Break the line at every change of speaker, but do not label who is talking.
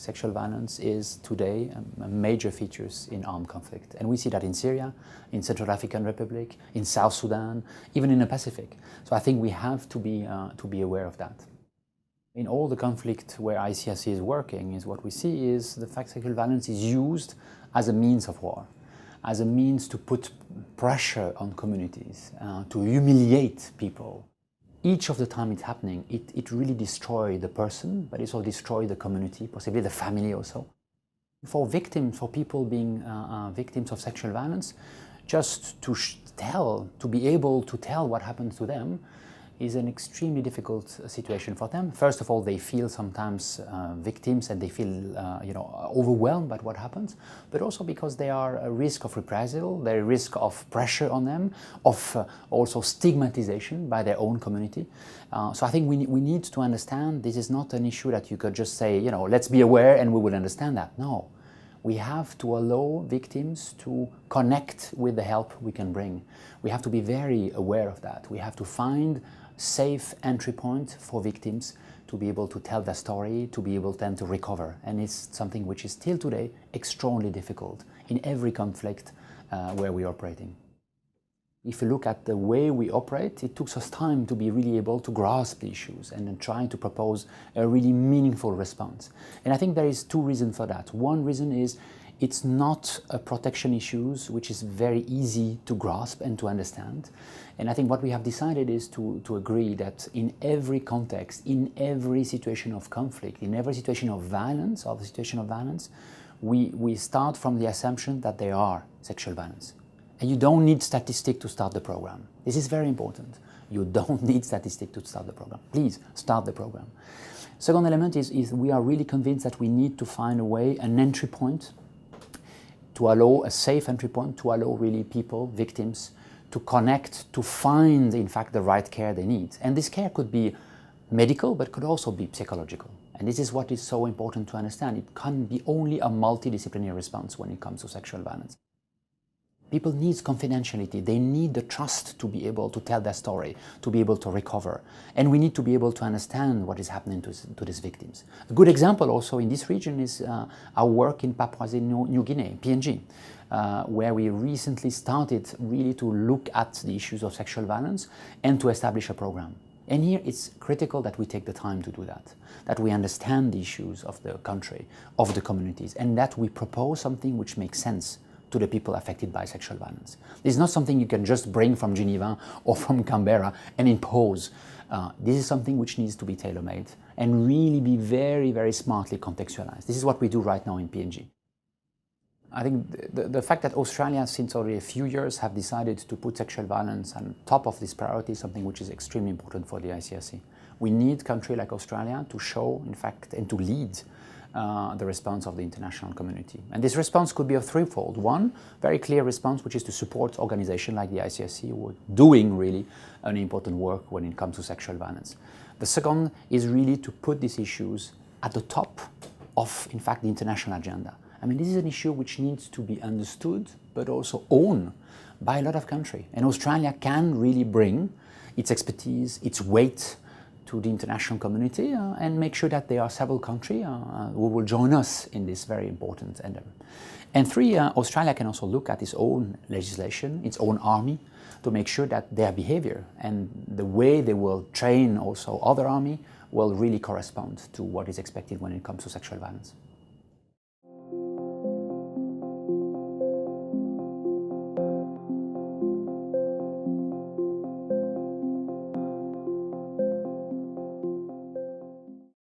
sexual violence is today a major feature in armed conflict. And we see that in Syria, in Central African Republic, in South Sudan, even in the Pacific. So I think we have to be aware of that. In all the conflict where ICRC is working, what we see is the fact sexual violence is used as a means of war, as a means to put pressure on communities, to humiliate people. Each of the time it's happening, it really destroys the person, but it also destroys the community, possibly the family also. For victims, for people being victims of sexual violence, just to be able to tell what happens to them is an extremely difficult situation for them. First of all, they feel sometimes victims and they feel overwhelmed by what happens, but also because they are at risk of reprisal, they're at risk of pressure on them, of also stigmatization by their own community. So I think we need to understand this is not an issue that you could just say, let's be aware and we will understand that. No. We have to allow victims to connect with the help we can bring. We have to be very aware of that. We have to find safe entry point for victims to be able to tell their story, to be able then to recover. And it's something which is still today extremely difficult in every conflict where we are operating. If you look at the way we operate, it took us time to be really able to grasp the issues and then trying to propose a really meaningful response. And I think there is two reasons for that. One reason is it's not a protection issue which is very easy to grasp and to understand. And I think what we have decided is to agree that in every context, in every situation of conflict, in every situation of violence, we start from the assumption that there are sexual violence. And you don't need statistics to start the program. This is very important. You don't need statistics to start the program. Please start the program. Second element is we are really convinced that we need to find a way, an entry point, to allow a safe entry point, to allow really people, victims, to connect, to find, in fact, the right care they need. And this care could be medical, but could also be psychological. And this is what is so important to understand. It can't be only a multidisciplinary response when it comes to sexual violence. People need confidentiality. They need the trust to be able to tell their story, to be able to recover. And we need to be able to understand what is happening to these victims. A good example also in this region is our work in Papua New Guinea, PNG, where we recently started really to look at the issues of sexual violence and to establish a program. And here it's critical that we take the time to do that we understand the issues of the country, of the communities, and that we propose something which makes sense to the people affected by sexual violence. This is not something you can just bring from Geneva or from Canberra and impose. This is something which needs to be tailor-made and really be very, very smartly contextualized. This is what we do right now in PNG. I think the fact that Australia, since already a few years, have decided to put sexual violence on top of this priority is something which is extremely important for the ICRC. We need a country like Australia to show, in fact, and to lead the response of the international community. And this response could be of threefold. One, very clear response, which is to support organizations like the ICRC who are doing really an important work when it comes to sexual violence. The second is really to put these issues at the top of, in fact, the international agenda. I mean, this is an issue which needs to be understood, but also owned by a lot of countries. And Australia can really bring its expertise, its weight to the international community and make sure that there are several countries who will join us in this very important endeavor. And three, Australia can also look at its own legislation, its own army, to make sure that their behavior and the way they will train also other army will really correspond to what is expected when it comes to sexual violence.